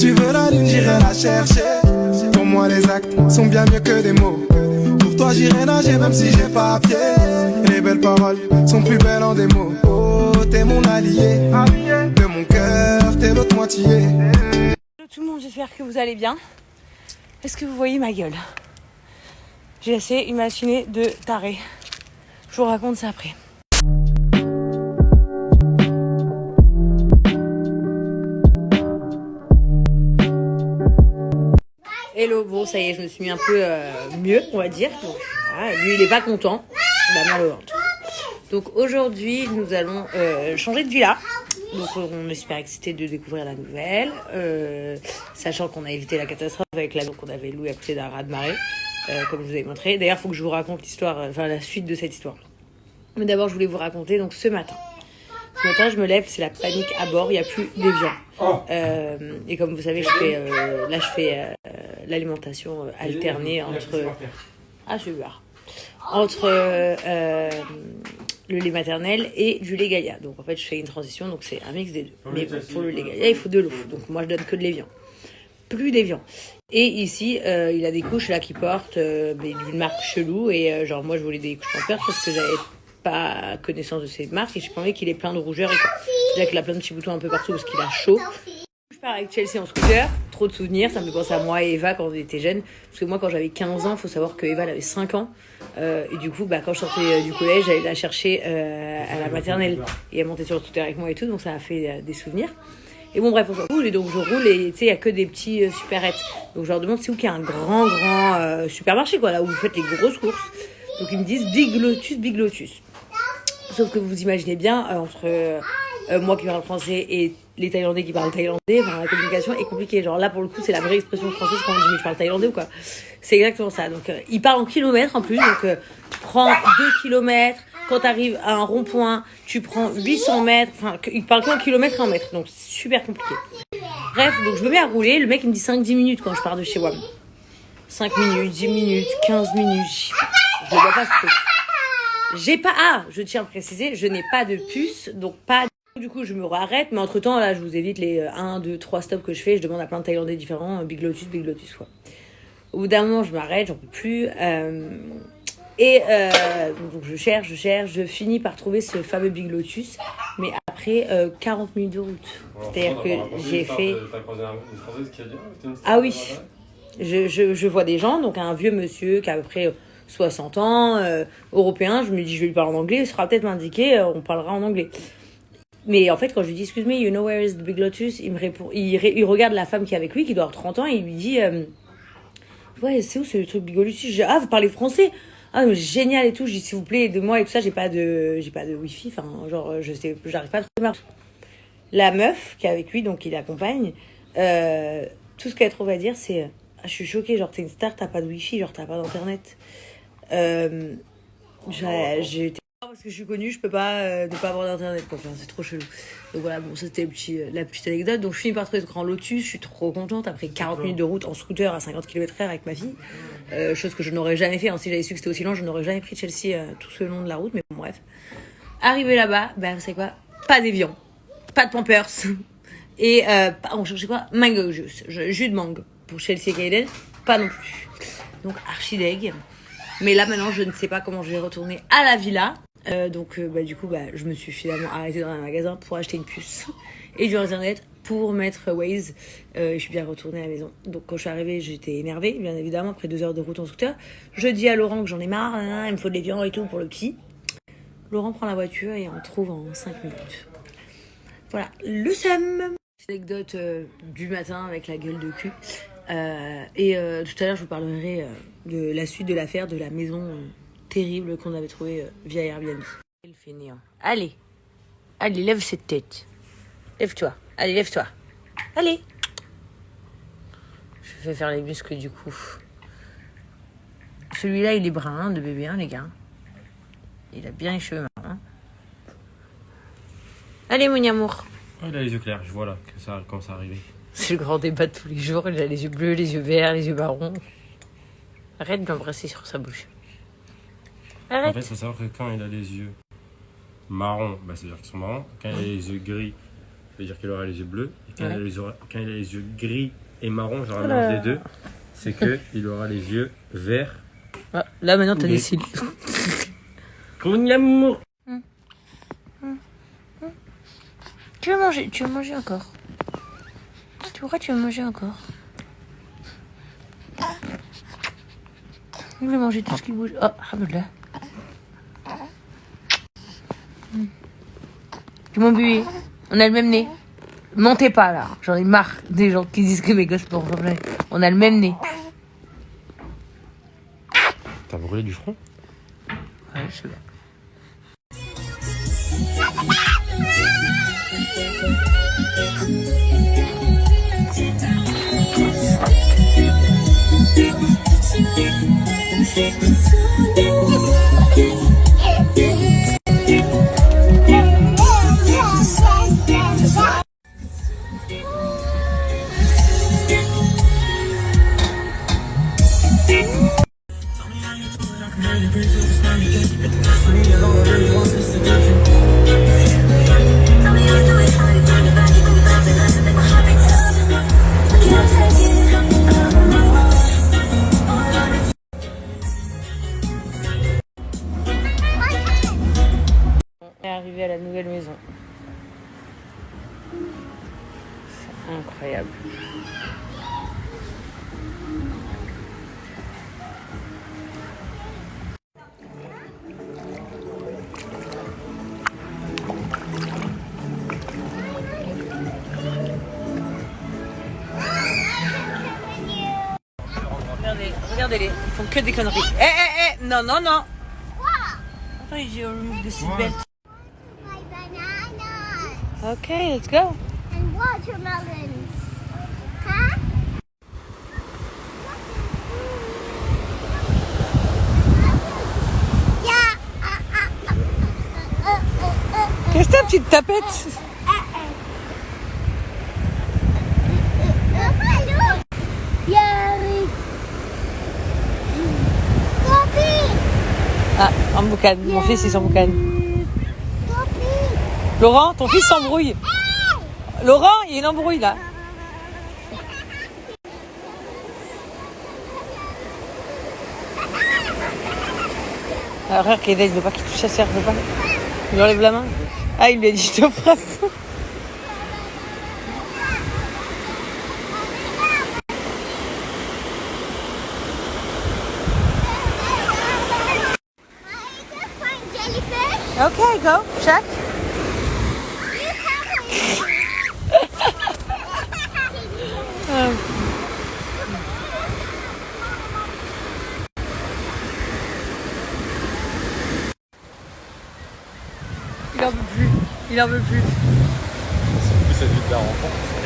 tu veux la lune, j'irai la chercher. Pour moi les actes sont bien mieux que des mots. Pour toi j'irai nager même si j'ai pas pied. Les belles paroles sont plus belles en des mots. Oh, t'es mon allié, de mon cœur, t'es l'autre moitié. Hello tout le monde, j'espère que vous allez bien. Est-ce que vous voyez ma gueule? J'ai assez une matinée de taré. Je vous raconte ça après. Hello, bon ça y est, je me suis mis un peu mieux, on va dire. Donc, voilà, lui il est pas content, il a mal au ventre. Donc aujourd'hui nous allons changer de villa. Donc on est super excités de découvrir la nouvelle, sachant qu'on a évité la catastrophe avec l'avion qu'on avait loué à côté d'un raz-de-marée, comme je vous avais montré. D'ailleurs il faut que je vous raconte l'histoire, la suite de cette histoire. Mais d'abord je voulais vous raconter donc ce matin. Ce matin, je me lève, c'est la panique à bord, il n'y a plus d'évian. Et comme vous savez, je fais l'alimentation alternée entre... Ah, super. Entre le lait maternel et du lait Gaïa. Donc en fait, je fais une transition, donc c'est un mix des deux. Mais bon, pour le lait Gaïa, il faut de l'eau. Donc moi, je donne que de l'évian. Plus d'évian. Et ici, il a des couches là qui portent d'une marque chelou. Et genre, moi, je voulais des couches Pampers parce que j'avais pas connaissance de ces marques et j'ai pas envie qu'il ait plein de rougeur et quoi. C'est-à-dire qu'il a plein de petits boutons un peu partout parce qu'il a chaud. Je pars avec Chelsea en scooter, trop de souvenirs, ça me fait penser à moi et Eva quand on était jeunes. Parce que moi quand j'avais 15 ans, il faut savoir que Eva elle avait 5 ans. Et du coup, quand je sortais du collège, j'allais la chercher à la maternelle. Et elle montait sur le scooter avec moi et tout, donc ça a fait des souvenirs. Et bon bref, on s'en fout, et donc je roule et tu sais, il n'y a que des petits supérettes. Donc je leur demande c'est où qu'il y a un grand supermarché quoi, là où vous faites les grosses courses. Donc ils me disent Big Lotus. Sauf que vous imaginez bien, entre moi qui parle français et les Thaïlandais qui parlent thaïlandais, la communication est compliquée. Genre là, pour le coup, c'est la vraie expression française quand on dit « mais je parle thaïlandais » ou quoi. C'est exactement ça. Donc, ils parlent en kilomètres en plus. Donc, tu prends 2 kilomètres. Quand tu arrives à un rond-point, tu prends 800 mètres. Enfin, ils parlent qu'en kilomètres et en mètres. Donc, c'est super compliqué. Bref, donc je me mets à rouler. Le mec, il me dit 5-10 minutes quand je pars de chez WAM. 5 minutes, 10 minutes, 15 minutes. Je ne vois pas ce truc. Je tiens à préciser, je n'ai pas de puce, donc pas. Du coup, je me arrête, mais entre temps, là, je vous évite les 1, 2, 3 stops que je fais. Je demande à plein de Thaïlandais différents, Big Lotus, quoi. Au bout d'un moment, je m'arrête, j'en peux plus. Donc je cherche, je finis par trouver ce fameux Big Lotus, mais après 40 minutes de route. C'est-à-dire que j'ai fait. Ah oui, je vois des gens, donc un vieux monsieur qui a à peu près 60 ans, européen, je me dis je vais lui parler en anglais, il sera peut-être m'indiquer, on parlera en anglais. Mais en fait quand je lui dis excuse me, you know where is the Big Lotus, il me répond, il regarde la femme qui est avec lui, qui doit avoir 30 ans, et il lui dit ouais c'est où ce truc Big Lotus? Je dis ah vous parlez français? Ah mais génial et tout, je dis s'il vous plaît aidez-moi et tout ça, j'ai pas de wifi, enfin genre j'arrive pas à trouver marche. La meuf qui est avec lui, donc qui l'accompagne, tout ce qu'elle trouve à dire c'est je suis choquée, genre t'es une star, t'as pas de wifi, genre t'as pas d'internet. J'ai été parce que je suis connue, je peux pas ne pas avoir d'internet quoi. Enfin, c'est trop chelou. Donc voilà, bon ça c'était la petite anecdote. Donc je finis par trouver ce grand Lotus, je suis trop contente après 40 minutes de route en scooter à 50 km/h avec ma fille, chose que je n'aurais jamais fait. Si j'avais su que c'était aussi long, je n'aurais jamais pris Chelsea tout ce long de la route, mais bon bref. Arrivé là-bas, vous savez quoi, pas d'évian, pas de Pampers et on cherchait quoi, mango juice, jus de mangue pour Chelsea et Kaiden, pas non plus. Donc archi deg. Mais là maintenant je ne sais pas comment je vais retourner à la villa. Du coup je me suis finalement arrêtée dans un magasin pour acheter une puce et du internet pour mettre Waze. Je suis bien retournée à la maison. Donc quand je suis arrivée j'étais énervée bien évidemment après 2 heures de route en scooter. Je dis à Laurent que j'en ai marre, il me faut de l'évian et tout pour le petit. Laurent prend la voiture et on trouve en 5 minutes. Voilà, le seum. Anecdote du matin avec la gueule de cul. Tout à l'heure je vous parlerai de la suite de l'affaire de la maison terrible qu'on avait trouvée via Airbnb. Quel fainéant. Allez, lève cette tête. Lève-toi. Allez, lève-toi. Allez. Je vais faire les muscles du coup. Celui-là il est brun de bébé les gars. Il a bien les cheveux marrons. Allez mon amour. Oh, il a les yeux clairs, je vois là que ça commence à arriver. C'est le grand débat de tous les jours. Il a les yeux bleus, les yeux verts, les yeux marrons. Arrête de l'embrasser sur sa bouche. Arrête. En fait, il faut savoir que quand il a les yeux marrons, c'est-à-dire qu'ils sont marrons. Quand il a les yeux gris, veut dire qu'il aura les yeux bleus. Et quand, Ouais. quand il a les yeux gris et marron, genre un mélange des deux, c'est qu'il aura les yeux verts. Ah, là maintenant t'as Oui. des cils. Comme l'amour. Tu veux manger encore. Pourquoi tu veux manger encore? Je veux manger tout ce qui bouge. Oh, alhamdoulilah. Tu m'as bu. On a le même nez. Mentez pas là. J'en ai marre des gens qui disent que mes gosses me ressemblent. On a le même nez. T'as brûlé du front? Ouais, je sais pas. On est arrivé à la nouvelle maison. C'est incroyable. Regardez-les, ils font que des conneries. Non, non, non. Attends, j'ai removed the seatbelt. My banana Okay, let's go. and watermelons. Huh? Yeah. Qu'est-ce que t'as, petite tapette? Papa, look. Yari. Poppy. Ah, en boucan. Mon fils, il s'emboucane. Poppy. Laurent, ton fils s'embrouille. Laurent, il y a une embrouille là. Alors, regarde, Keda, il veut pas qu'il touche sa sœur, il veut pas. Il enlève la main. Ah, il lui a dit, je te frappe. Find jellyfish. Ok, go, Jack. Il en veut plus. Il en veut plus. C'est cette vie de la rencontre.